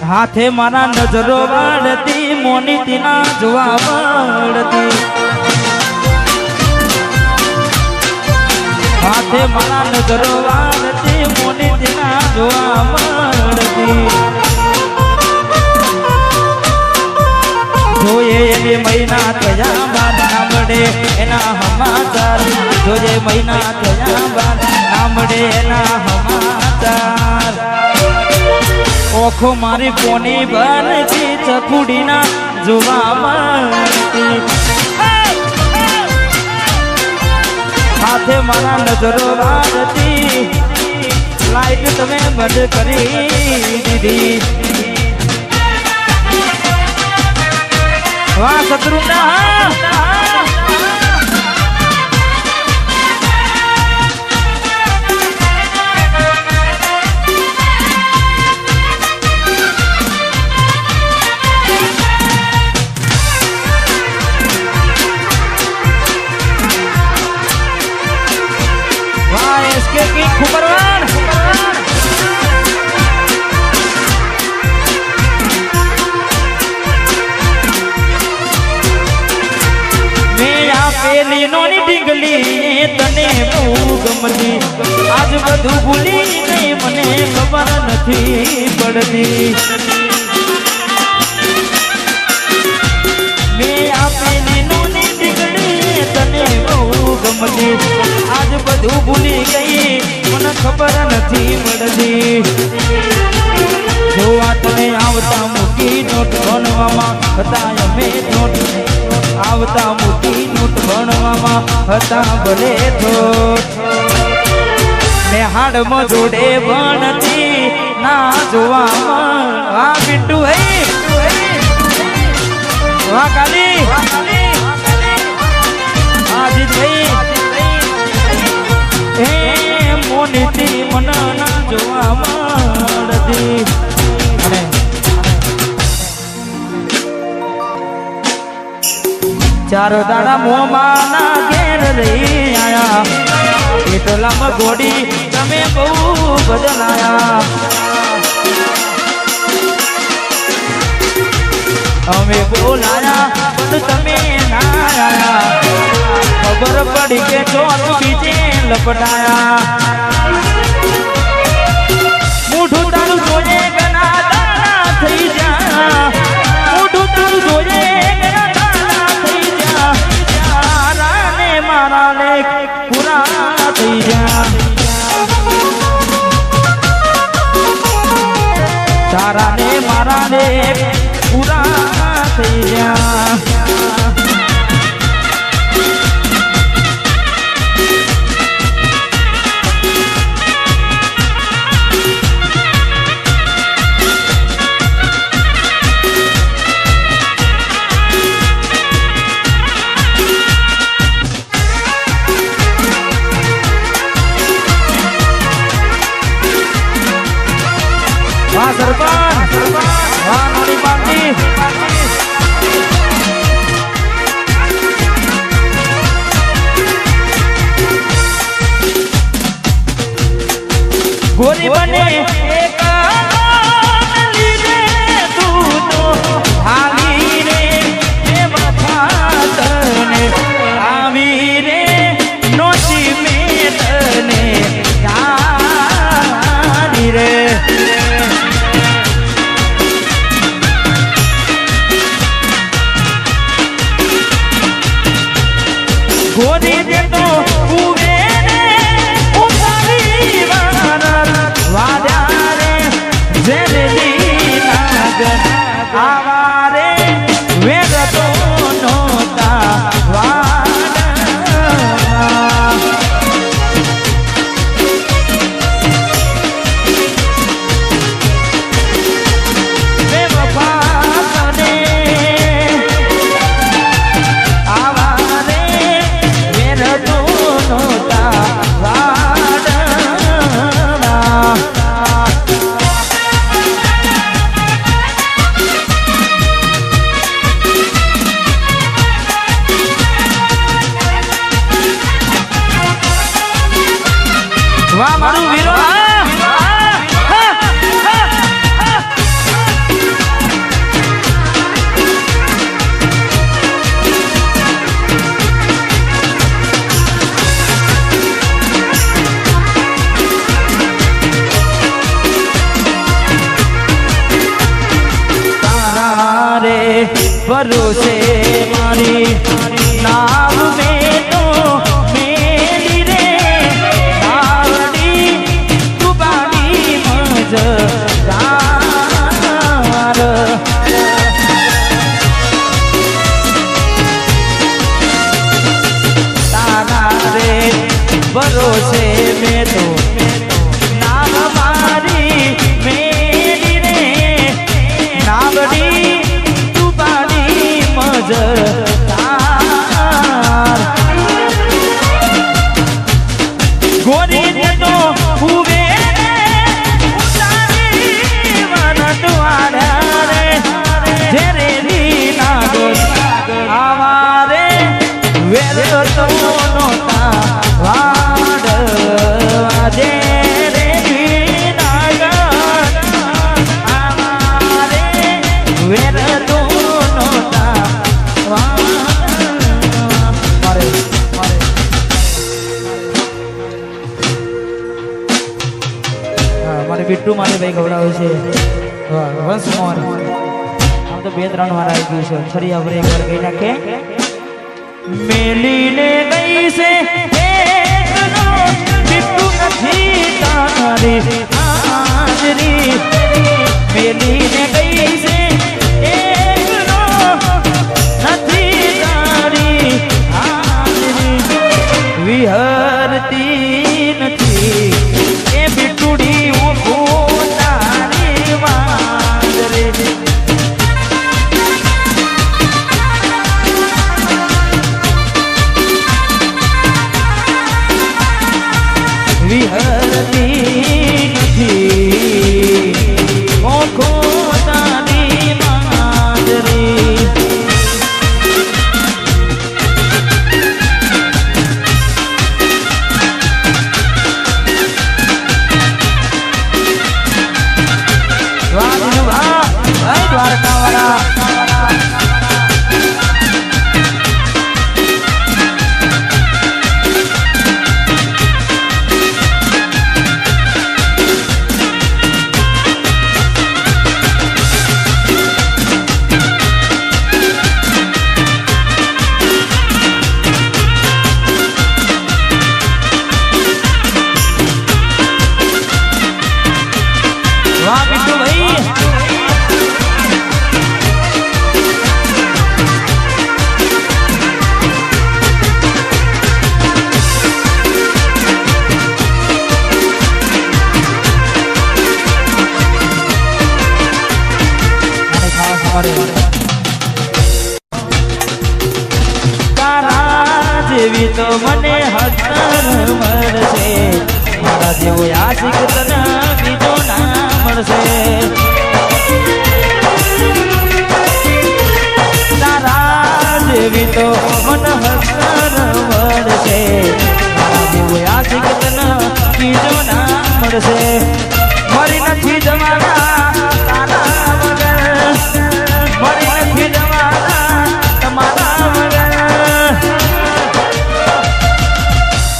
હાથે મારા નજરો વાળતી મોની ના જોવા મળતી હાથે મારા નજરો વાળતી મોની ના જોવા મળતી જોઈએ એવી મહિના થયા બાદ ના મળે એના સમાચાર જોઈએ મહિના થયા બાદ ના મળે એના સમાચાર ઓખો મારી કોની બનતી ચકુડી ના જોવા મળતી હાથે મારા નજરો વાળતી લાઈટ તમે બંધ કરી દીધી વાહ શત્રુના નોની ડીંગલી તને બહુ ગમતી આજ બધું ભૂલી નહીં મને ખબર નથી પડતી મેં આપેલી નોની ડીંગલી તને બહુ ગમતી આજ બધું ભૂલી ગઈ મને ખબર નથી પડતી જોવા તને આવતા મૂકી નોટ ભણવામાં હતા અમે નોટ આવતા મોટી નોટ ભણવામાં હતા ભલે થોટ મેં હાડમાં જોડે ભણતી ના જોવામાં આ બિટ્ટુ હે વાહ કાલી આજી થઈ એ મોનીથી મન ના જોવા મળતી ચારો દાડા મોમાં ના ઘેર રહી આયા એટલામાં ઘોડી તમે બહુ બદલાયા અમે બોલાયા પણ તમે ના આયા ખબર પડી કે ચોર બીજે લપટાયા મોઢું તારું જોઈએ ગના દાડા થઈ જા મોઢું તારું જોઈએ મારા લેખ પૂરા થઈ જા તારા ને મારા લેખ પૂરા થઈ જા વાહ સરપંચ વાહ નોની પાર્ટી ગોરી બને એક લીધે તું તો આવી રે એ માથા તને આવી રે નોચી મેં તને જાની રે ગોરી દે તો ઉવે ને ઉતારી વારા વાદ્યા ભરોસે મારી નાવ મેં તો મેલી રે આવડી તુબાની મજ ભરોસે મેં તો નામ મારી મેરી રે નાવડી તુબાની મજદાર ગોરી ને તો હુવે ઉતારી વન દ્વારા રે જેરે રી નાગર આવારે વેર તો નોતા બિટ્ટુ મારે ભાઈ ગવડાવે છે વંશ મોહન આમ તો 2-3 વાર આવી ગયું છે ફરી આપણે એક વાર કહી નાખે મેલીને ગઈ છે બિટ્ટુ નથી તારી હાજરી મેલીને ગઈ છે નથી તારી હાજરી વિહરતી નથી એ બિટ્ટુડી જેવી તો મને હસન મળશે મારા જેવો આશિક તને બીજો ના મળશે તારા જેવી તો મને હસન મળશે મારા જેવો આશિક તને બીજો ના મળશે મરી નથી જવાના તારા વગર મરી નથી જવાના તમારા વગર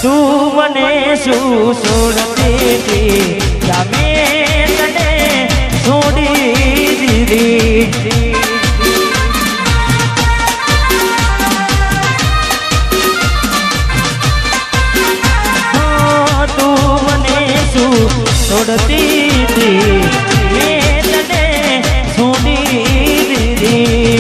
તું મને શું છોડતી તમે તને છોડી દીધી તું મને શું છોડતી મેં તને છોડી દીધી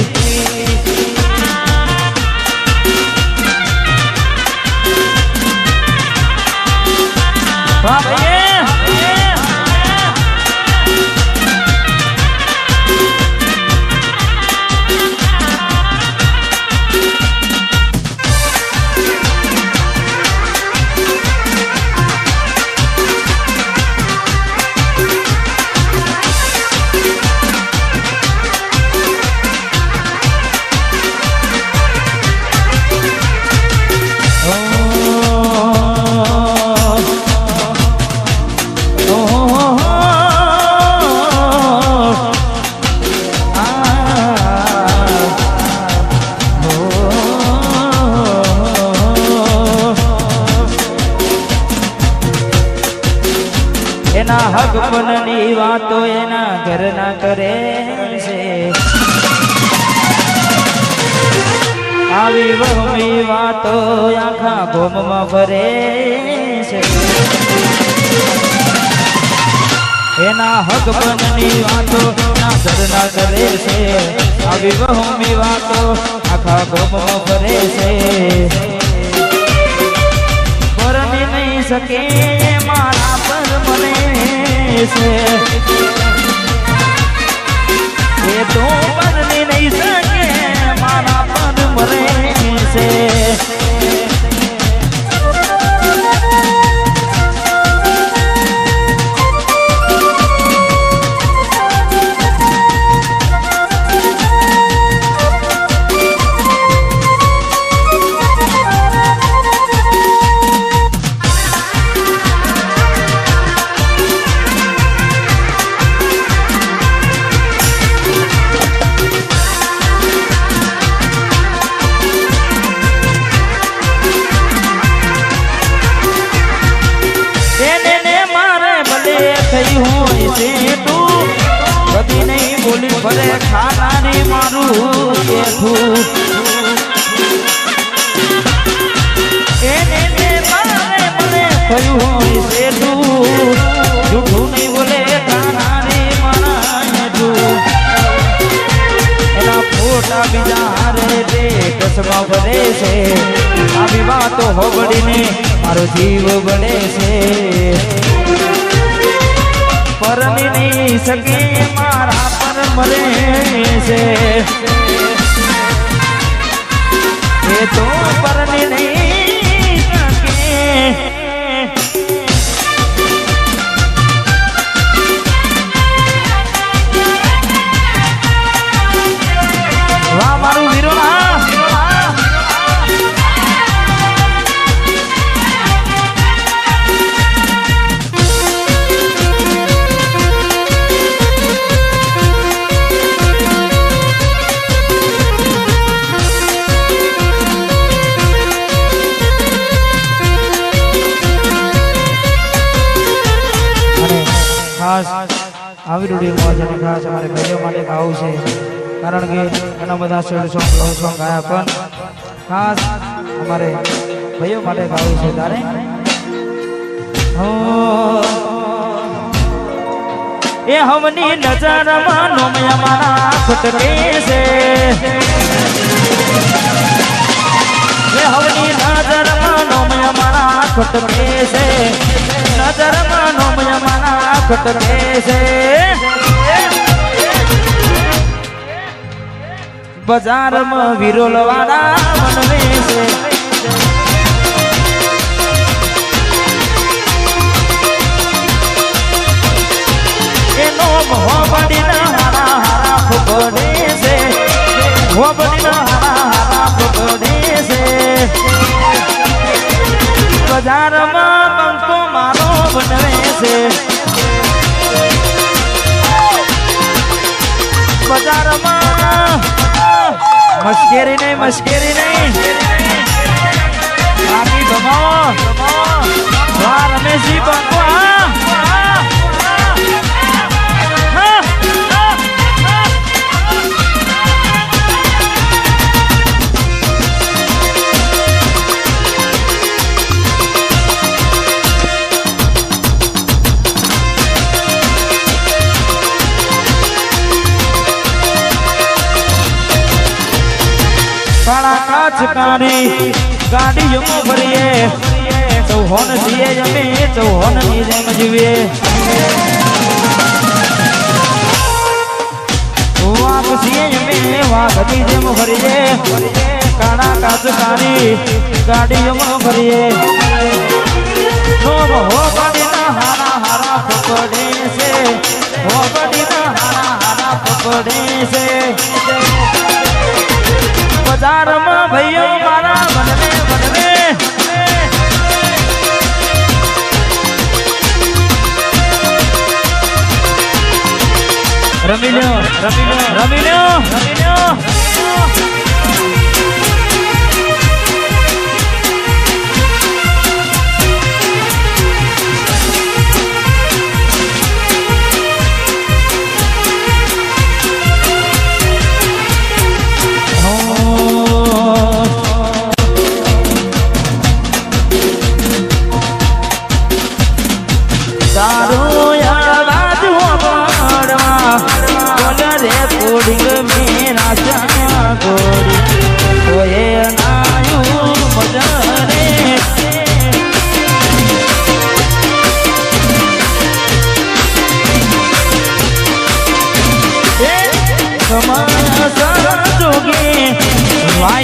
એના હકપણની વાતો એના ઘરના કરે છે આવી વહમી વાતો આખા ગોમમાં ફરે છે એના હકબનની વાતો ના ધરના કરે છે આવી વહમી વાતો આખા ગોમમાં ફરે છે પરણી નહીં શકે મારા પર મને છે એ તો પરણી નહીં શકે મારા પર મને છે ભલે ખાનારી મારું બેઠું એને મારે મને થયું હોય સેઠું જૂઠું નહીં બોલે ખાનારી મારા હેઠું એના ફોટા બીજા હારે સ્ટેટસમાં ભરે છે આવી વાતો હોબડીને મારો જીવ બળે છે પરણી નહીં શકે મારા પર મરે છે એ તો પરણી નહીં શકે વાહ મારું વીરોના આવી રૂડીમાં જેને ખાસ અમારે ભાઈઓ માટે ગાવું છે કારણ કે ઘણા બધા સેડ સોંગ લવ સોંગ ગાયા પણ ખાસ અમારે ભાઈઓ માટે ગાવું છે તારે એ હમની નજરમાં નોમયા મારા ખટકે છે એ હમની નજરમાં નોમયા મારા ખટકે છે નજરમાં નોમયા મારા ખટકે છે બજારમાં વિરોલવાળા મનવે છે એનો હોબડીના હારા હારા ફોડે છે હોબડીના હારા હારા ફોડે છે બજારમાં બંકો મારો બનવે છે બજારમાં મશ્કેરી નહીં બાકી ગમાવો વાહ રમેશજી બંકો કાચકારી ગાડીઓમાં ભરીએ ચૌહોન છીએ અમે ચૌહોન ની જેમ જીવીએ વાઘ છીએ અમે વાઘની જેમ ભરીએ કાળા કાચકારી ગાડીઓમાં ભરીએ હોબડીના હારા હારા પકડે છે હોબડીના હારા હારા પકડે છે બજારમાં ભાઈઓ મારા બનવે રમી લ્યો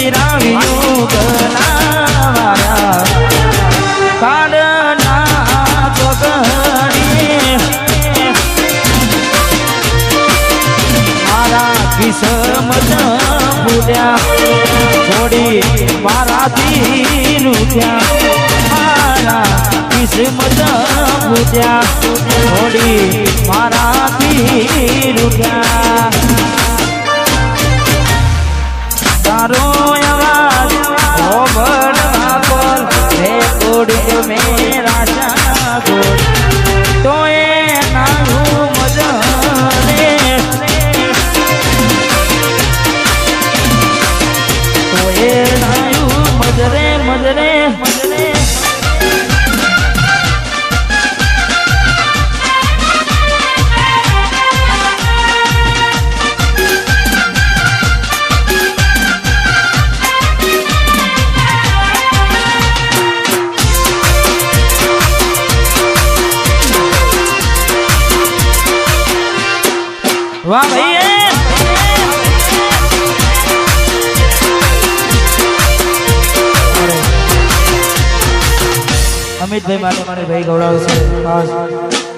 બિરાવ્યું ગલાવાળા કાળના ચોકડી મારા કિસ્મત ફૂટ્યા છોડી મારાથી રૂઠ્યા મારા કિસ્મત ફૂટ્યા છોડી મારાથી રૂઠ્યા તારો અવાજ ઓબળવા બોલ રે કોડી મેરા જાગો તો એ નાનું મજરે તો એ નાયું મજરે મજરે મજરે વાહ ભાઈ અમિતભાઈ માટે મારે ભાઈ ગૌરવ છે ખાસ